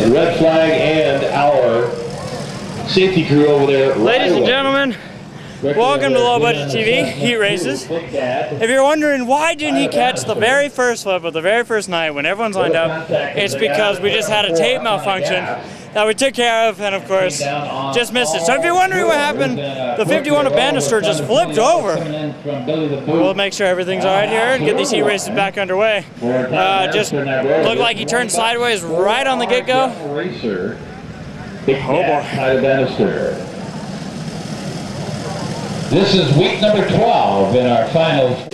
red flag and our safety crew over there. Ladies and gentlemen, welcome to Low Budget TV, Heat Races. If you're wondering why didn't he catch the very first flip of the very first night when everyone's lined up, it's because we just had a tape malfunction that we took care of and of course just missed it. So if you're wondering what happened, the 51 of Bannister just flipped over. We'll make sure everything's all right here and get these heat races back underway. Just looked like he turned sideways right on the get-go. Oh boy. This is week number 12 in our finals.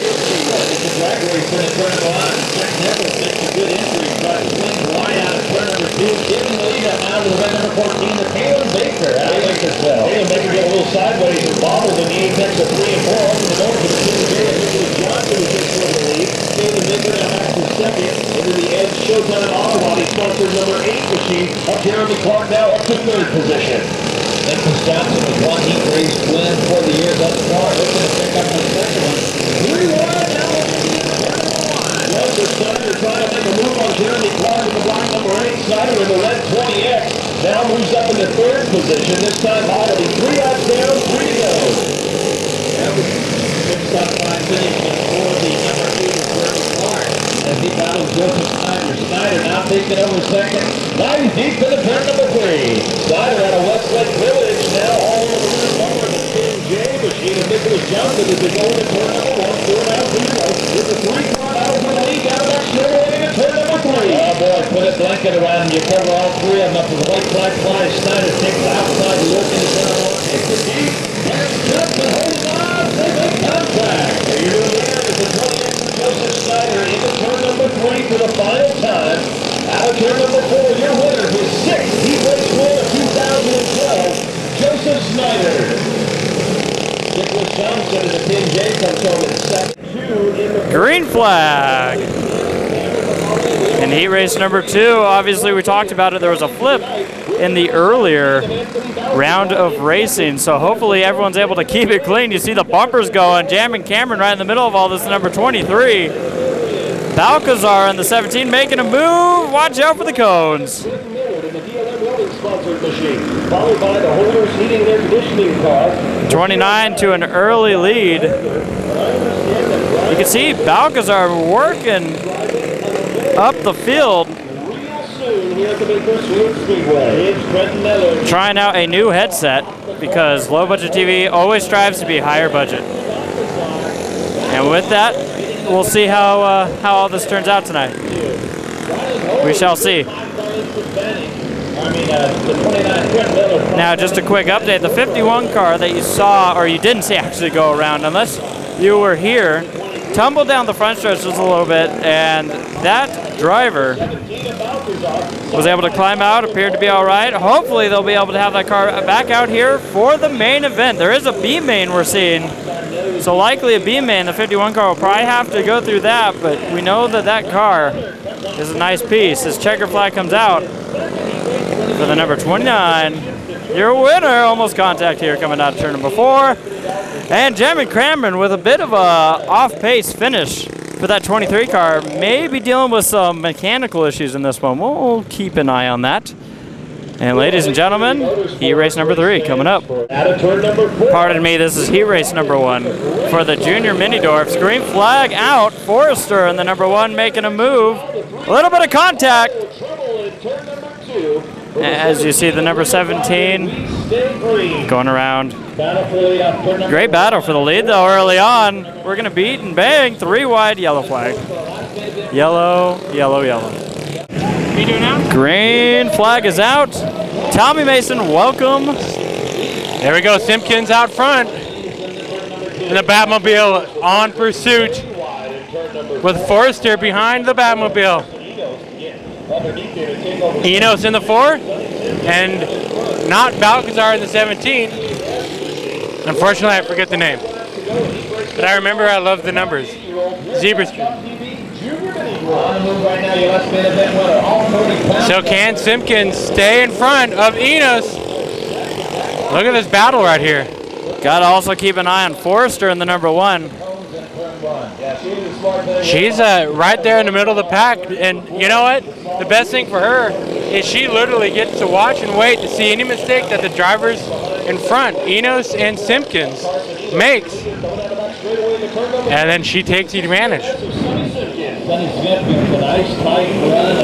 Giving the lead up now to the red number 14, the Taylor Baker out of Bakersfield. Taylor Baker get a little sideways and bobbled in the apex of 3 and 4. Open the door to the Taylor Baker. Nicholas Johnson who takes over the lead. Taylor Baker now back to second. Into the Edge Showtime Autobody sponsor number 8 machine. Up Jeremy Clark now up to 3rd position. Nicholas Johnson with one heat race win for the year thus far. Looking to pick up the second one. 3 wide now. Snyder trying to make a move on Jeremy Clark in the block number 8. Snyder in the red 20X now moves up into 3rd position. This time Oddity 3 laps down, 3 to go. That was 6.5 finish for the number 2 Jeremy Clark as he battles Joseph Snyder. Snyder now taking over second. 9 deep to the turn number 3. Snyder out of Westlake Village now all over the number of the King J machine. And Nicholas Johnson is the golden turn number 1. 4 out 0 with the 3-car out of the lead down that straightaway into turn number 3. Oh boy, put a blanket around him. You cover all 3 of them up to the white flag flies. Snyder takes outside the look into turn number 1. It's the deep. And Johnson holding on. They make contact. There you go there is the 20X of Joseph Snyder into turn number 3 for the final time. Out of turn number 4, your winner, his 6th heat race win of 2012, Joseph Snyder. Nicholas Johnson and the Team J comes over in second. Green flag. In heat race number 2, obviously we talked about it, there was a flip in the earlier round of racing, so hopefully everyone's able to keep it clean. You see the bumpers going, jamming Cameron right in the middle of all this, number 23. Balcazar in the 17 making a move. Watch out for the cones. 29 to an early lead. You can see Balcazar working up the field. Trying out a new headset because Low Budget TV always strives to be higher budget. And with that, we'll see how all this turns out tonight. We shall see. Now, just a quick update. The 51 car that you saw, or you didn't see actually go around, unless you were here, tumbled down the front stretch just a little bit, and that driver was able to climb out, appeared to be all right. Hopefully, they'll be able to have that car back out here for the main event. There is a B main we're seeing. So likely a B main, the 51 car will probably have to go through that, but we know that that car is a nice piece. This checker flag comes out for the number 29. Your winner, almost contact here coming out of turn number 4. And Jeremy Cameron with a bit of a off-pace finish for that 23 car. Maybe dealing with some mechanical issues in this one. We'll keep an eye on that. And ladies and gentlemen, heat race number 3 coming up. Pardon me, this is heat race number 1 for the Junior Mini Dwarfs. Green flag out. Forrester in the number 1 making a move. A little bit of contact. As you see the number 17 going around. Great battle for the lead though early on. We're going to beat and bang. 3 wide, yellow flag. Yellow, yellow, yellow. What are you doing now? Green flag is out. Tommy Mason, welcome. There we go, Simpkins out front. And the Batmobile on pursuit with Forrester behind the Batmobile. Enos in the 4 and not Balcazar in the 17. Unfortunately, I forget the name. But I remember I love the numbers. Zebra Street. So can Simpkins stay in front of Enos? Look at this battle right here. Got to also keep an eye on Forrester in the number 1. She's right there in the middle of the pack, and you know what? the best thing for her is she literally gets to watch and wait to see any mistake that the drivers in front, Enos and Simpkins, makes. And then she takes advantage.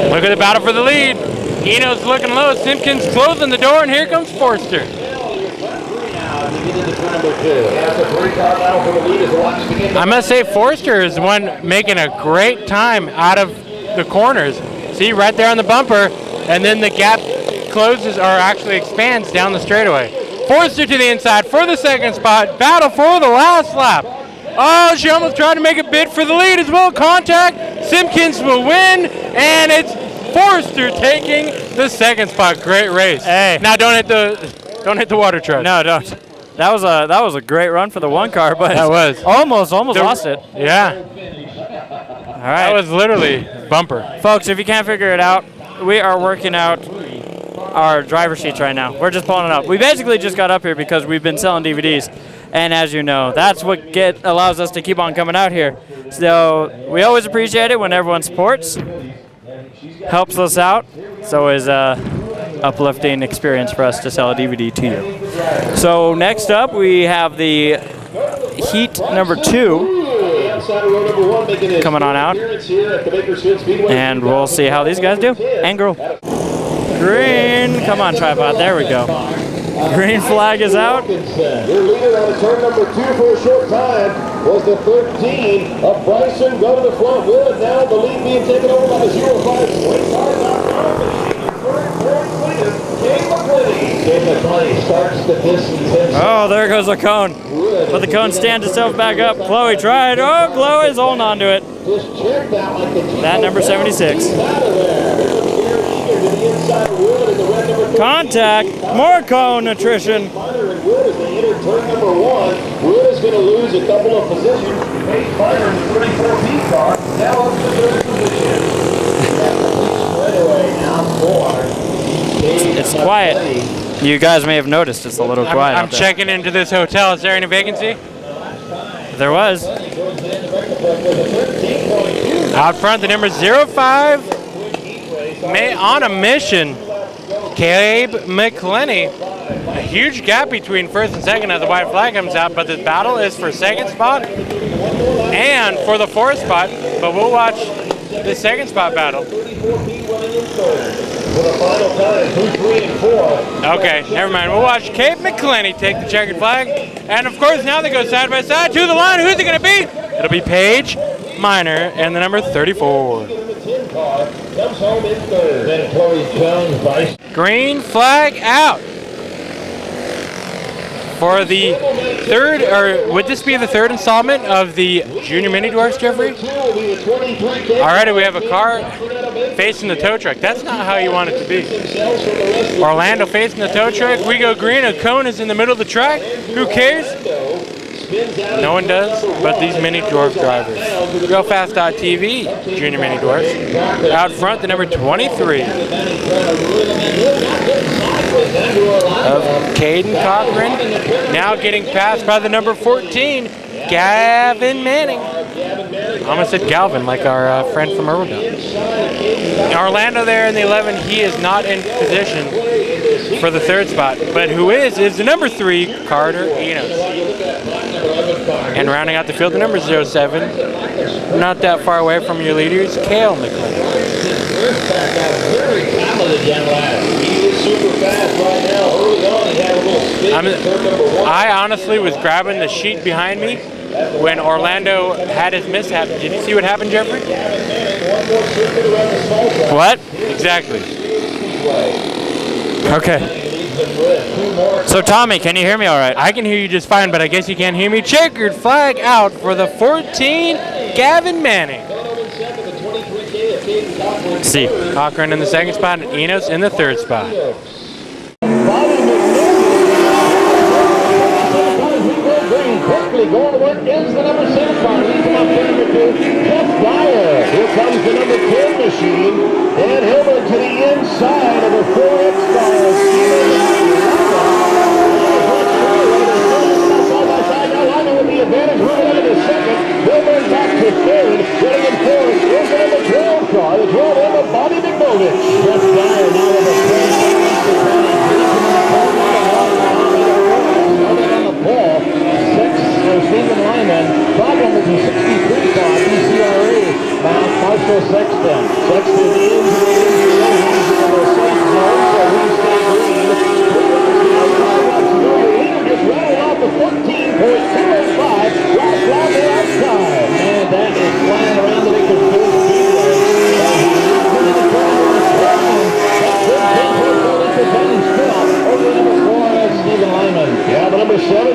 Look at the battle for the lead. Enos looking low, Simpkins closing the door, and here comes Forster. I must say Forster is the one making a great time out of the corners. See, right there on the bumper, and then the gap closes, or actually expands down the straightaway. Forster to the inside for the second spot. Battle for the last lap. Oh, she almost tried to make a bid for the lead as well. Contact. Simpkins will win, and it's Forster taking the second spot. Great race. Hey. Now don't hit the water truck. No, don't. That was a great run for the one car, but that was almost lost it. Yeah. All right. That was literally bumper. Folks, if you can't figure it out, we are working out our driver sheets right now. We're just pulling it up. We basically just got up here because we've been selling DVDs. And as you know, that's what allows us to keep on coming out here. So we always appreciate it when everyone supports, helps us out. It's always a uplifting experience for us to sell a DVD to you. So next up, we have the heat number 2 coming on out. And we'll see how these guys do. And girl. Green. Come on, tripod. There we go. Green flag is out. Your leader on turn number 2 for a short time was the 13 of Bryson. Go to the front wheel, and now the lead being taken over by the 05 swing car. Starts the distance. Oh, there goes the cone. But the cone stands itself back up. Chloe tried. Oh, Chloe's holding on to it. That number 76. Contact. More cone attrition. Turn number 1. Wood is going to lose a couple of positions. Pace Fighter in the 34P car. Now up to third position. Now 4. It's quiet. You guys may have noticed it's a little quiet. I'm checking into this hotel. Is there any vacancy? There was. Out front, the number 05. On a mission, Gabe McClenny. A huge gap between first and second as the white flag comes out, but this battle is for second spot and for the fourth spot. But we'll watch the second spot battle. Okay, never mind. We'll watch Gabe McClenny take the checkered flag. And of course, now they go side by side to the line. Who's it going to be? It'll be Paige Miner and the number 34. Comes home in third. Then Chloe Jones, Vice. Green flag out. For the third, or would this be the third installment of the Junior Mini Dwarfs, Jeffrey? Alrighty, we have a car facing the tow truck. That's not how you want it to be. Orlando facing the tow truck. We go green. A cone is in the middle of the track. Who cares? No one does, but these Mini Dwarf drivers. RealFast.tv, Junior Mini Dwarfs. Out front, the number 23 of Caden Cochran. Now getting passed by the number 14, Gavin Manning. I almost said Galvin, like our friend from Irwindale. Orlando there in the 11. He is not in position for the third spot, but who is the number 3, Carter Enos. And rounding out the field, the number 07, not that far away from your leaders, Cale McClellan. I honestly was grabbing the sheet behind me when Orlando had his mishap. Did you see what happened, Jeffrey? What? Exactly. Okay. So Tommy, can you hear me all right? I can hear you just fine, but I guess you can't hear me. Checkered flag out for the 14, Gavin Manning. See. Cochran in the second spot and Enos in the third spot. Quickly going to work is the number 7 car. He's come up to number 2, Jeff Dyer. Here comes the number 10 machine. And Hilbert to the inside of the 4X car. With the advantage, moving into second. Hilbert back to third. Getting in fourth is the number 12 car. The 12 of Bobby McBogan.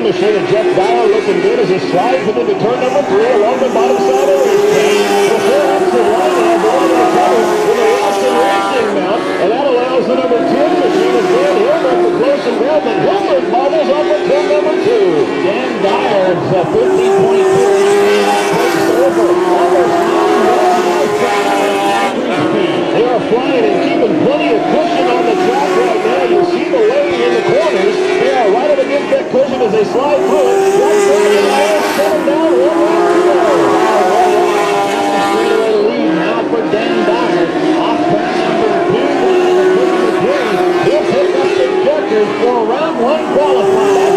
machine, and Jeff Dyer looking good as he slides into turn number 3 along the bottom side of the racetrack. The 4 laps of line now going into trouble with a Watson Racing mount, and that allows the number 10 machine as Dan Hilbert for close and ground, but Hilbert bobbles off at turn number 2. Dan Dyer's 15.2 takes over almost 9 miles per hour speed. They are flying and keeping plenty of cushion on the track right now. You see the lane in the corners. They are right up against that cushion as they slide through it. Right there, the Lions settle down 1 lap to go. Straightaway lead now for Dan Dyer. Off turn number 2, number 3. He'll pick up the checkers for round 1 qualifying.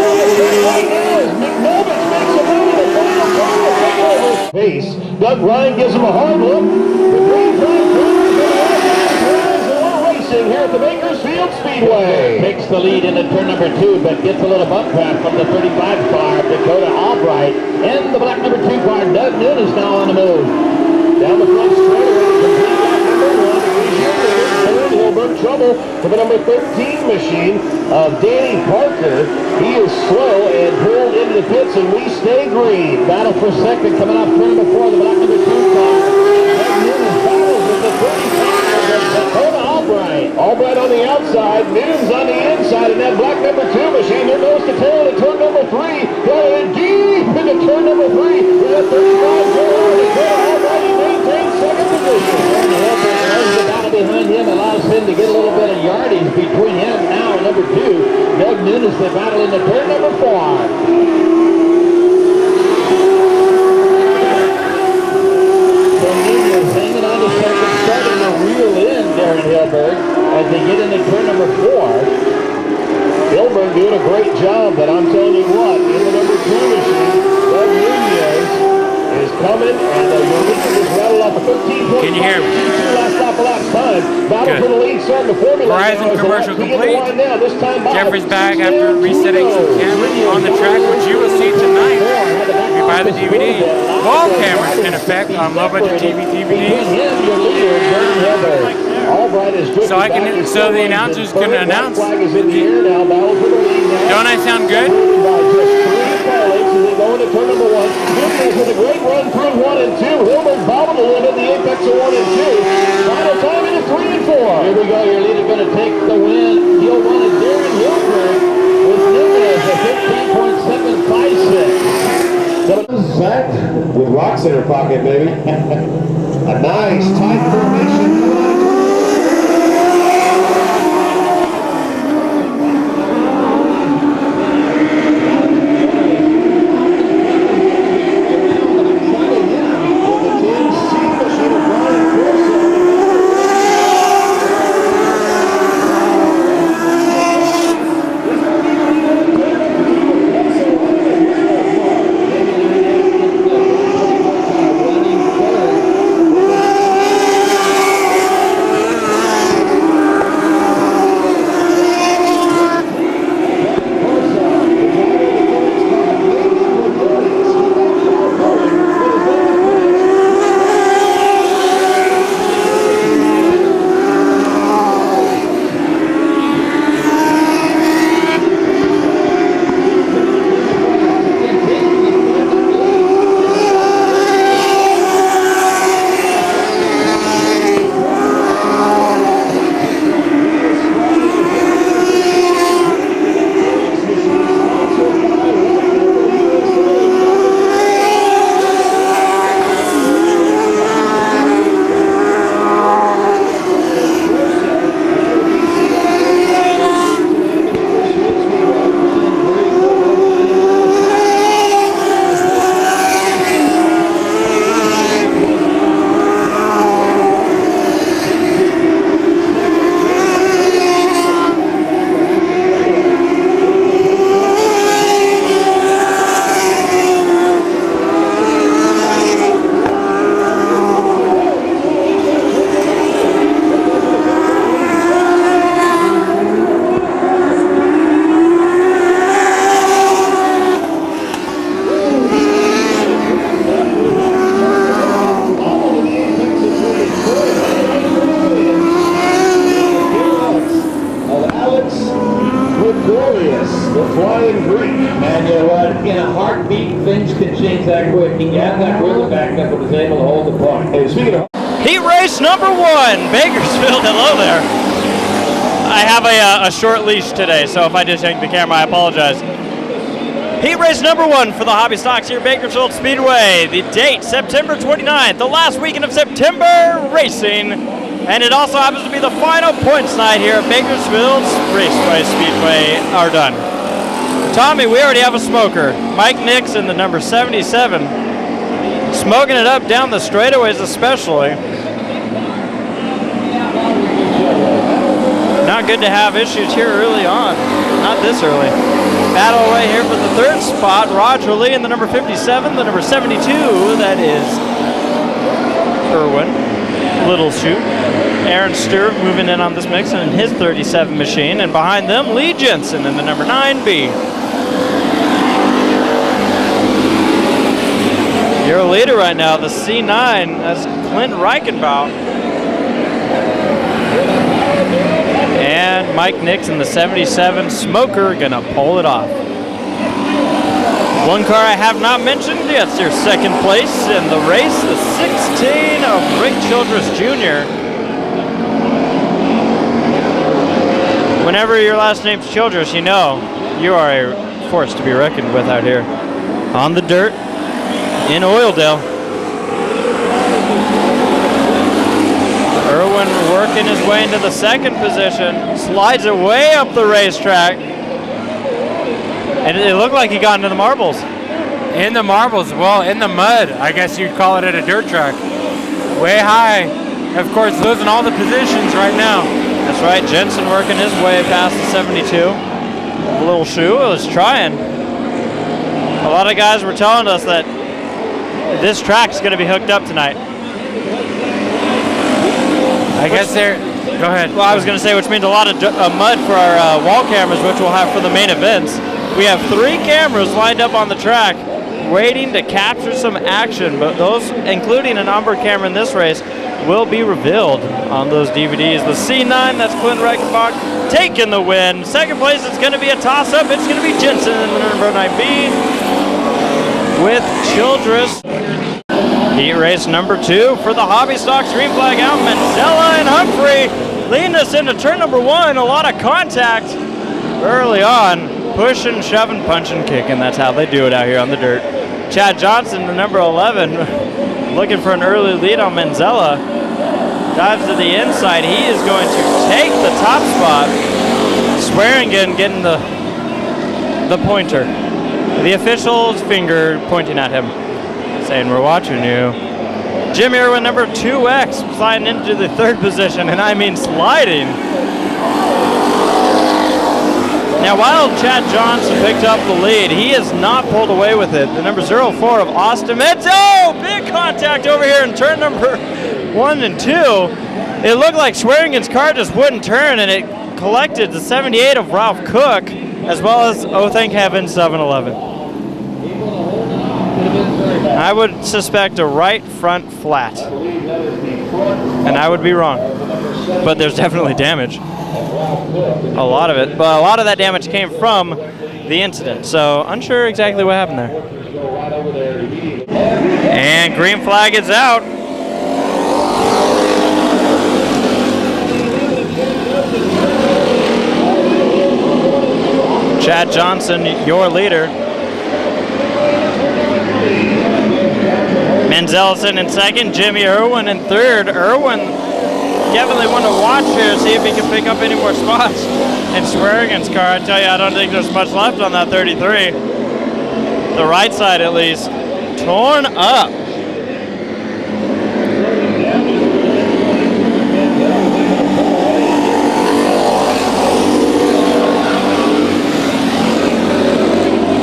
Right now is McNovich makes a move in the final turn to take over. Pace. Doug Ryan gives him a hard look. The green flag here at the Bakersfield Speedway. Takes the lead into turn number 2, but gets a little bump craft from the 35 car, Dakota Albright. And the black number 2 car, Doug Noon, is now on the move. Down the front straightaway, complete lap number 1. Hilbert trouble for the number 13 machine of Danny Parker. He is slow and pulled into the pits, and we stay green. Battle for second coming off turn number 4, the black number 2 car. Doug Noon battles with the 35 of Dakota Albright. Albright on the outside, Noon's on the inside, and that black number 2 machine, there goes the tail into turn number 3, going deep into turn number 3, with a 35 car, Dakota Albright, he maintains second position. And the battle behind him allows him to get a little bit of yardage between him now and number 2. Doug Noon is the battle into turn number 4. Hanging on to second, starting to reel in Darren Hilberg as they get into turn number 4. Hilberg doing a great job, but I'm telling you what, in the number 2 machine, Doug Nunez is coming, and the lead is rattled off a 15.5. Can you hear me? Last stop of lap time. Battle for the lead, starting to formulate. Horizon commercial complete. Now, this time Jeffrey's back after resetting some cameras on the track, which you will see tonight. If you buy the DVD, wall cameras in effect on low budget TV DVDs. So the announcers can announce. Don't I sound good? Going to turn number 1. Nunez with a great run through 1 and 2. Hilbert bottled a little bit the apex of 1 and 2. Final time into 3 and 4. Here we go. Your leader going to take the win. He'll run it. Darren Hilbert with Nunez at 15.756. So back with rocks in her pocket, baby. A nice tight formation. Glorious. The flying green. And you know what? In a heartbeat, things can change that quick. He got that rhythm back up and was able to hold the point. Hey, speaking of Heat race number 1, Bakersfield. Hello there. I have a short leash today, so if I just yank the camera, I apologize. Heat race number 1 for the hobby stocks here at Bakersfield Speedway. The date, September 29th, the last weekend of September racing. And it also happens to be the final points night here at Bakersfield Speedway are done. Tommy, we already have a smoker. Mike Nix in the number 77. Smoking it up down the straightaways especially. Not good to have issues here early on. Not this early. Battle away here for the 3rd spot. Roger Lee in the number 57. The number 72, that is Irwin Little Shoe. Aaron Stewart moving in on this mix in his 37 machine. And behind them, Lee Jensen in the number 9B. Your leader right now, the C9, that's Clint Reichenbach. And Mike Nix in the 77 Smoker gonna pull it off. One car I have not mentioned, it's your 2nd place in the race, the 16 of Rick Childress Jr. Whenever your last name's Childress, you know you are a force to be reckoned with out here. On the dirt in Oildale. Irwin working his way into the 2nd position, slides it way up the racetrack, and it looked like he got into the marbles. In the marbles, well, in the mud, I guess you'd call it at a dirt track. Way high. Of course, losing all the positions right now. That's right, Jensen working his way past the 72. A little shoe was trying. A lot of guys were telling us that this track's going to be hooked up tonight. I guess they're... Go ahead. Well, I was going to say, which means a lot of mud for our wall cameras, which we'll have for the main events. We have 3 cameras lined up on the track, waiting to capture some action, but those, including an onboard camera in this race, will be revealed on those DVDs. The C9, that's Clint Reichenbach, taking the win. 2nd place, it's going to be a toss-up. It's going to be Jensen in the number 9B with Childress. Heat race number 2 for the hobby stocks. Green flag out. Manzella and Humphrey leading us into turn number 1. A lot of contact early on. Pushing, shoving, punching, kicking. That's how they do it out here on the dirt. Chad Johnson, the number 11, looking for an early lead on Manzella. Dives to the inside. He is going to take the top spot. Swearingen getting the pointer. The official's finger pointing at him, saying, "We're watching you." Jim Irwin, number 2X, sliding into the 3rd position, and I mean sliding. Now, while Chad Johnson picked up the lead, he has not pulled away with it. The number 04 of Austin Metz. Oh, big contact over here in turn number 1 and 2. It looked like Swearingen's car just wouldn't turn, and it collected the 78 of Ralph Cook, as well as, oh thank heaven, 711. I would suspect a right front flat, and I would be wrong, but there's definitely damage. A lot of it, but a lot of that damage came from the incident, so unsure exactly what happened there. And green flag is out. Chad Johnson, your leader. Menzelson in 2nd, Jimmy Irwin in 3rd. Irwin definitely one to watch here, see if he can pick up any more spots. And Swearingen's car, I tell you, I don't think there's much left on that 33. The right side, at least, torn up.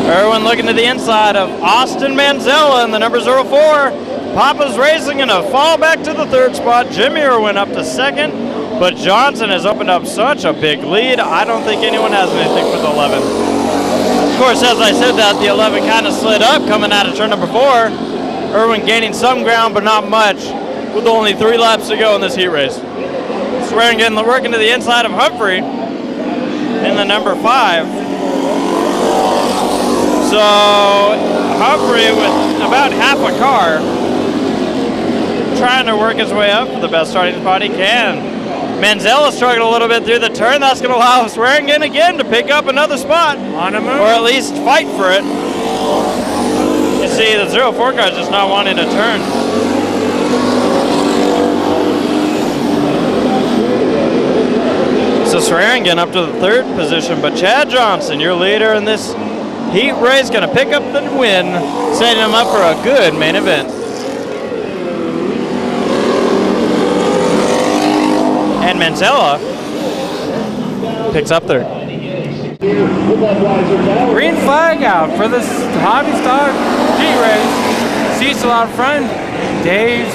Irwin looking to the inside of Austin Manzella in the number 04. Papa's Racing in a fall back to the 3rd spot. Jimmy Irwin up to 2nd, but Johnson has opened up such a big lead. I don't think anyone has anything for the 11. Of course, as I said that, the 11 kind of slid up coming out of turn number 4. Irwin gaining some ground, but not much, with only 3 laps to go in this heat race. Swearingen working to the inside of Humphrey in the number 5. So Humphrey with about half a car trying to work his way up for the best starting spot he can. Manzella struggled a little bit through the turn. That's going to allow Swearingen again to pick up another spot. On a move. Or at least fight for it. You see the 04 car is just not wanting to turn. So Swearingen up to the 3rd position, but Chad Johnson, your leader in this heat race, going to pick up the win, setting him up for a good main event. And Manzella picks up 3rd. Green flag out for the hobby stock heat race. Cecil out front. Dave,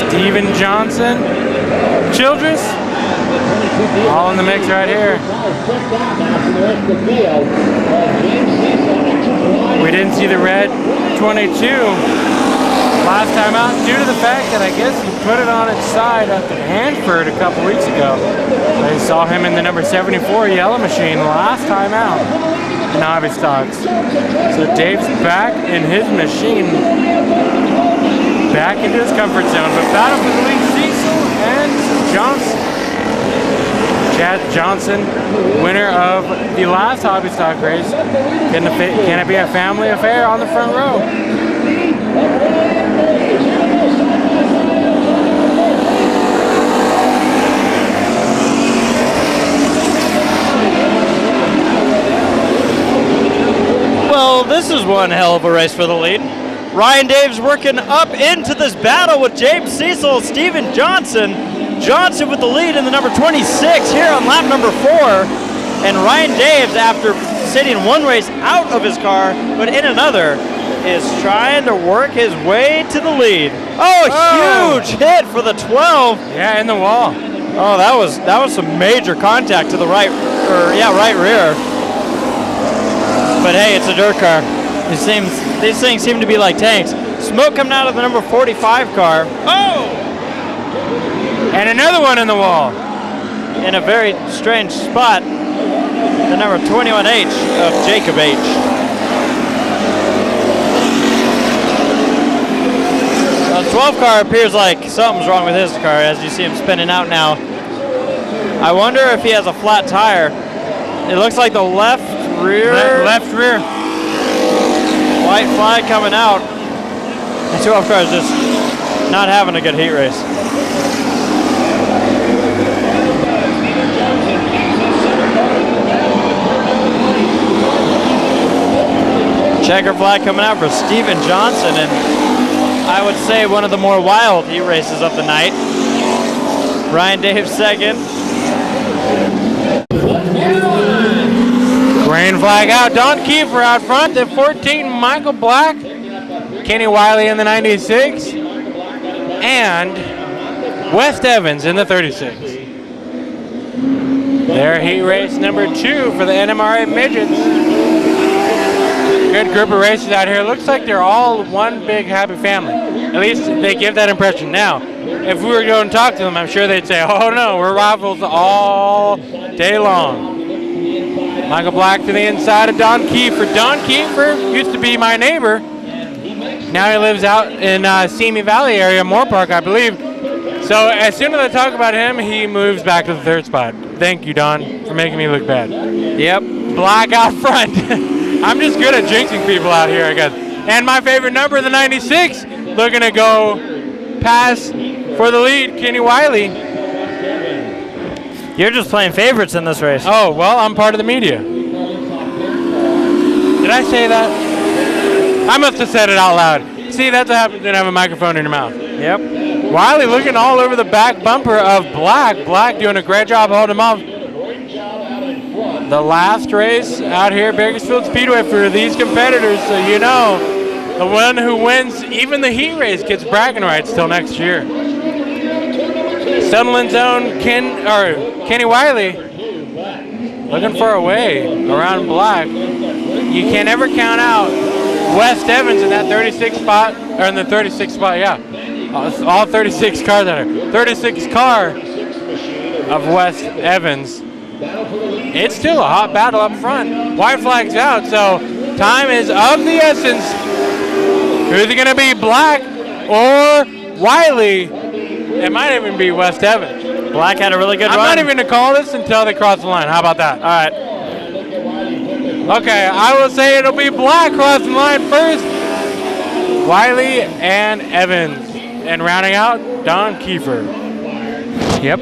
Steven Johnson, Childress, all in the mix right here. We didn't see the red 22 last time out due to the fact that I guess he put it on its side up at Hanford a couple weeks ago. I saw him in the number 74 yellow machine last time out in hobby stocks. So Dave's back in his machine, back into his comfort zone. But battle for the lead, Cecil and Johnson. Chad Johnson, winner of the last hobby stock race. Can it be a family affair on the front row? Well, this is one hell of a race for the lead. Ryan Daves working up into this battle with James Cecil, Steven Johnson. Johnson with the lead in the number 26 here on lap number 4. And Ryan Daves, after sitting one race out of his car, but in another, is trying to work his way to the lead. Oh, huge hit for the 12. Yeah, in the wall. Oh, that was some major contact to the right rear. But hey, it's a dirt car. These things seem to be like tanks. Smoke coming out of the number 45 car. Oh! And another one in the wall. In a very strange spot. The number 21H of Jacob H. The 12 car appears like something's wrong with his car as you see him spinning out now. I wonder if he has a flat tire. It looks like the left rear. Left rear. White flag coming out. The 12 car is just not having a good heat race. Checker flag coming out for Steven Johnson, and I would say one of the more wild heat races of the night. Ryan Daves second. Green flag out. Don Kiefer out front. The 14, Michael Black. Kenny Wiley in the 96. And West Evans in the 36. Their heat race number 2 for the NMRA Midgets. Good group of racers out here. Looks like they're all one big happy family. At least they give that impression. Now, if we were to go and talk to them, I'm sure they'd say, oh no, we're rivals all day long. Michael Black to the inside of Don Kiefer. Don Kiefer used to be my neighbor. Now he lives out in Simi Valley area, Moore Park, I believe. So as soon as I talk about him, he moves back to the 3rd spot. Thank you, Don, for making me look bad. Yep. Black out front. I'm just good at jinxing people out here, I guess. And my favorite number, the 96, looking to go pass for the lead, Kenny Wiley. You're just playing favorites in this race. Oh, well, I'm part of the media. Did I say that? I must have said it out loud. See, that's what happens when you have a microphone in your mouth. Yep. Wiley looking all over the back bumper of Black. Black doing a great job holding him off. The last race out here at Bakersfield Speedway for these competitors, so you know, the one who wins even the heat race gets bragging rights till next year. Sutherland's own Kenny Wiley looking for a way around Black. You can never count out West Evans in that 36 spot, or in the 36 spot, yeah. All 36 cars out here. 36 car of West Evans It's still a hot battle up front. White flag's out, so time is of the essence. Who's it going to be, Black or Wiley? It might even be West Evans. Black had a really good run. I'm not even going to call this until they cross the line. How about that? All right. Okay, I will say it'll be Black crossing the line first. Wiley and Evans. And rounding out, Don Kiefer. Yep.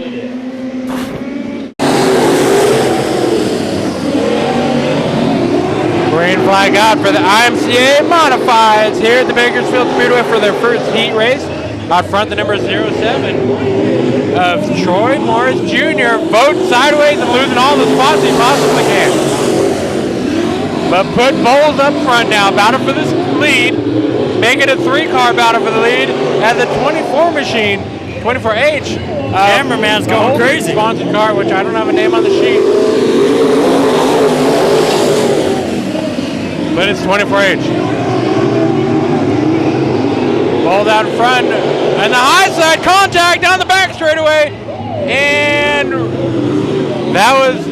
Green flag out for the IMCA Modifieds here at the Bakersfield Speedway for their first heat race. Out front, the number 07 of Troy Morris Jr. voting sideways and losing all the spots he possibly can. But put Bowles up front now, battling for this lead. Making a 3-car battle for the lead as the 24 machine, 24H. Cameraman's going crazy. Sponsored car, which I don't have a name on the sheet. But it's 24H. Bowles out in front. And the high side contact down the back straightaway. And that was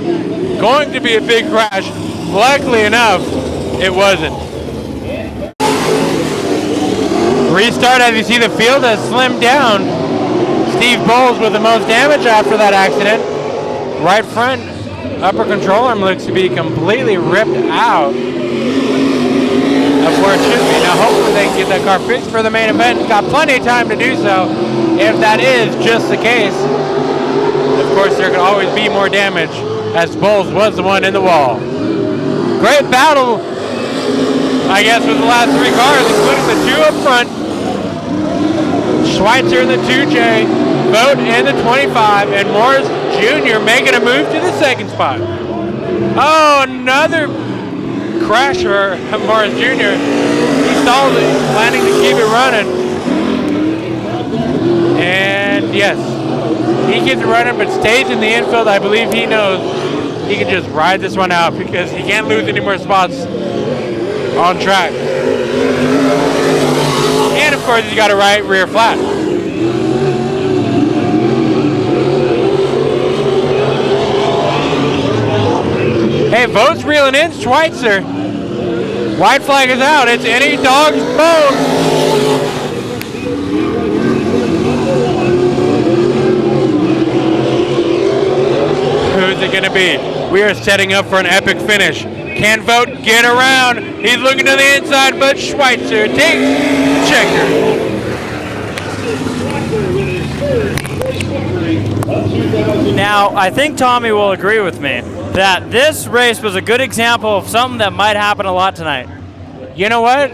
going to be a big crash. Luckily enough, it wasn't. Restart, as you see, the field has slimmed down. Steve Bowles with the most damage after that accident. Right front upper control arm looks to be completely ripped out of where it should be. Now hopefully they can get that car fixed for the main event. Got plenty of time to do so if that is just the case. Of course, there could always be more damage as Bowles was the one in the wall. Great battle, I guess, with the last 3 cars, including the 2 up front. Schweitzer in the 2J, Vogt in the 25, and Morris Jr. making a move to the 2nd spot. Oh, another crash for Morris Jr. He stalled it, planning to keep it running. And yes, he keeps it running, but stays in the infield. I believe he knows he can just ride this one out because he can't lose any more spots on track. And of course, he's got a right rear flat. Hey, Vogt's reeling in Schweitzer. White flag is out. It's any dog's bone. Who's it going to be? We are setting up for an epic finish. Can Vogt get around? He's looking to the inside, but Schweitzer takes the checker. Now, I think Tommy will agree with me that this race was a good example of something that might happen a lot tonight. You know what?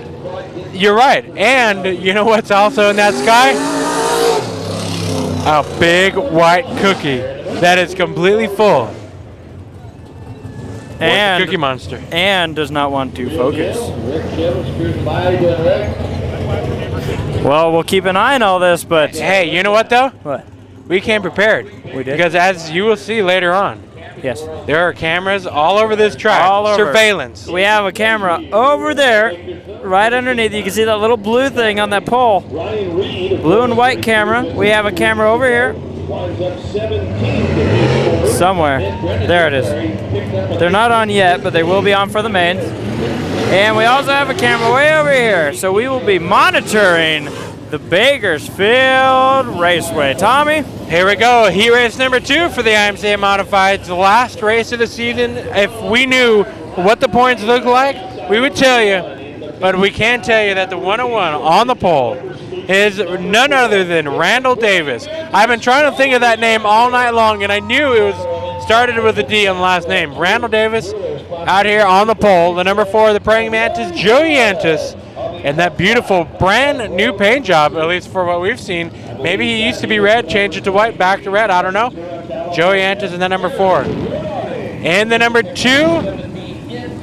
You're right. And you know what's also in that sky? A big white cookie that is completely full. And Cookie Monster. And does not want to focus. Well, we'll keep an eye on all this, but... Hey, you know what, though? What? We came prepared. We did? Because as you will see later on, yes, there are cameras all over this track. All over. Surveillance. We have a camera over there, right underneath. You can see that little blue thing on that pole. Blue and white camera. We have a camera over here. Somewhere. There it is. They're not on yet, but they will be on for the mains. And we also have a camera way over here. So we will be monitoring the Bakersfield Raceway. Tommy? Here we go. Heat race number 2 for the IMCA Modifieds. The last race of the season. If we knew what the points look like, we would tell you. But we can tell you that the 101 on the pole is none other than Randall Davis. I've been trying to think of that name all night long, and I knew it was started with a D on the last name. Randall Davis out here on the pole. The number 4 of the Praying Mantis, Joey Antis. And that beautiful brand new paint job, at least for what we've seen. Maybe he used to be red, changed it to white, back to red, I don't know. Joey Antis in the number 4. And the number 2,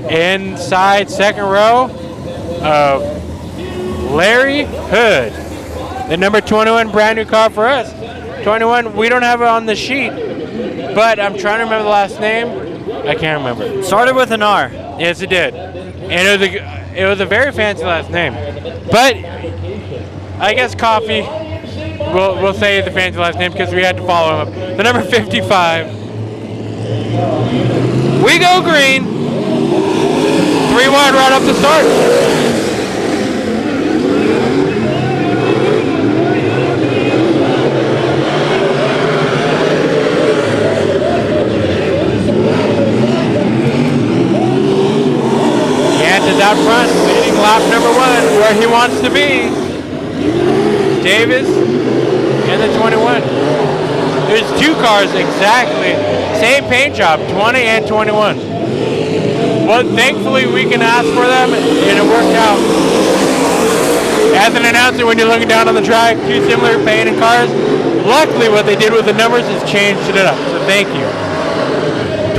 inside second row of Larry Hood. The number 21, brand new car for us. 21, we don't have it on the sheet, but I'm trying to remember the last name. I can't remember. Started with an R. Yes, it did. And it was a very fancy last name. But I guess Coffee, we'll say the fancy last name because we had to follow him up. The number 55 We go green. 3 wide right up the start. Yant is out front, leading lap number 1, where he wants to be. Davis and the 21. There's 2 cars exactly, same paint job, 20 and 21. But thankfully we can ask for them, and it worked out. As an announcer, when you're looking down on the track, 2 similar painted cars, luckily what they did with the numbers is changed it up, so thank you.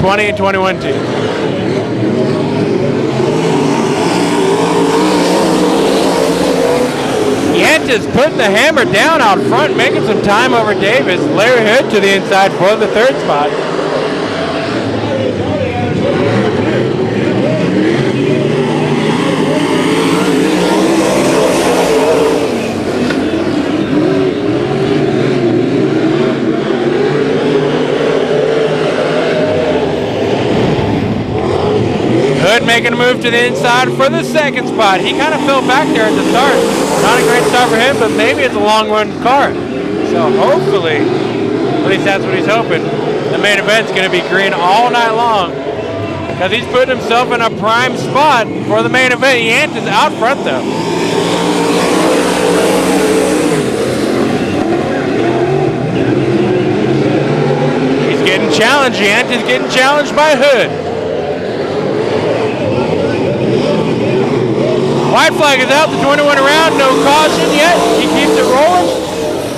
20 and 21 team. Yant is putting the hammer down out front, making some time over Davis. Larry Hood to the inside for the 3rd spot. Hood making a move to the inside for the 2nd spot. He kind of fell back there at the start. Not a great start for him, but maybe it's a long run car. So hopefully, at least that's what he's hoping, the main event's going to be green all night long, because he's putting himself in a prime spot for the main event. Yant is out front though. He's getting challenged. Yant is getting challenged by Hood. White flag is out, the 21 around, no caution yet. He keeps it rolling.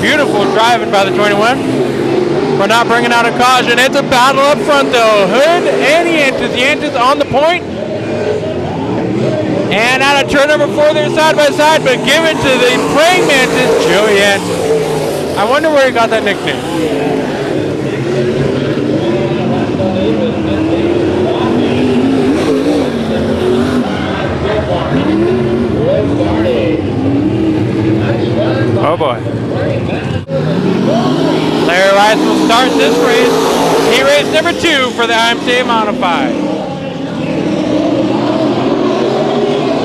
Beautiful driving by the 21. We're not bringing out a caution. It's a battle up front though. Hood and Yant is on the point. And out of turn number 4, they're side by side, but give it to the praying mantis, Joey Yant. I wonder where he got that nickname. Oh boy. Larry Rice will start this race. He raced number 2 for the IMCA Modified.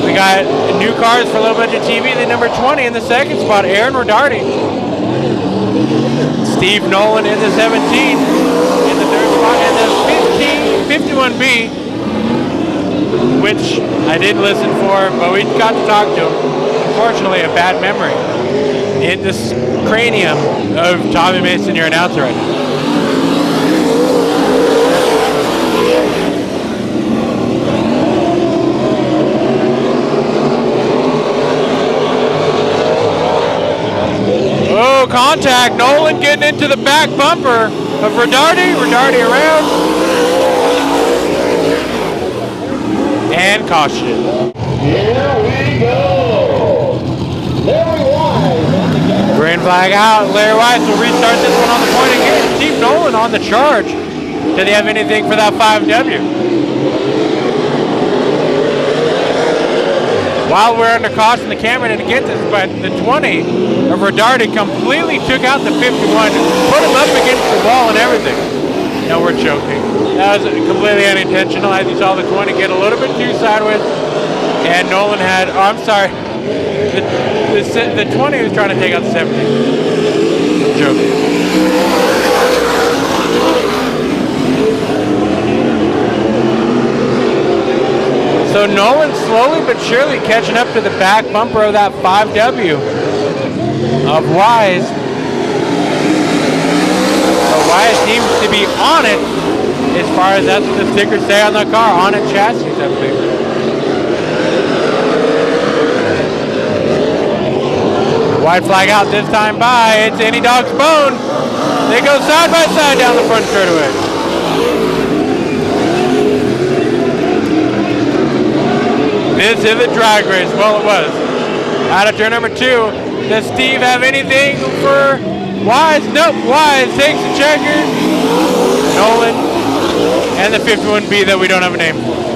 We got new cars for Low Budget TV. The number 20 in the 2nd spot, Aaron Rodardi. Steve Nolan in the 17 in the 3rd spot, and the 51B, which I did listen for, but we got to talk to him. Unfortunately, a bad memory in this cranium of Tommy Mason, your announcer right now. Oh, contact. Nolan getting into the back bumper of Rodardi. Rodardi around. And caution. Here we go. Larry Wise. Green flag out. Larry Wise will restart this one on the point again. Steve Nolan on the charge. Did he have anything for that 5W? While we're under caution, the camera didn't get this, but the 20 of Rodardi completely took out the 51, put him up against the wall and everything. No, we're joking. That was completely unintentional. As you saw the 20 get a little bit too sideways, and Nolan had, oh, I'm sorry, the 20 was trying to take out the 17. I'm joking. So Nolan slowly but surely catching up to the back bumper of that 5W of Wise. So Wise seems to be on it, as far as that's what the stickers say on the car, on it chassis, I believe. White flag out this time by, it's Any Dog's Bone. They go side by side down the front straightaway. This is a drag race. Well, it was. Out of turn number 2. Does Steve have anything for Wise? Nope. Wise takes the checker. Nolan. And the 51B that we don't have a name for.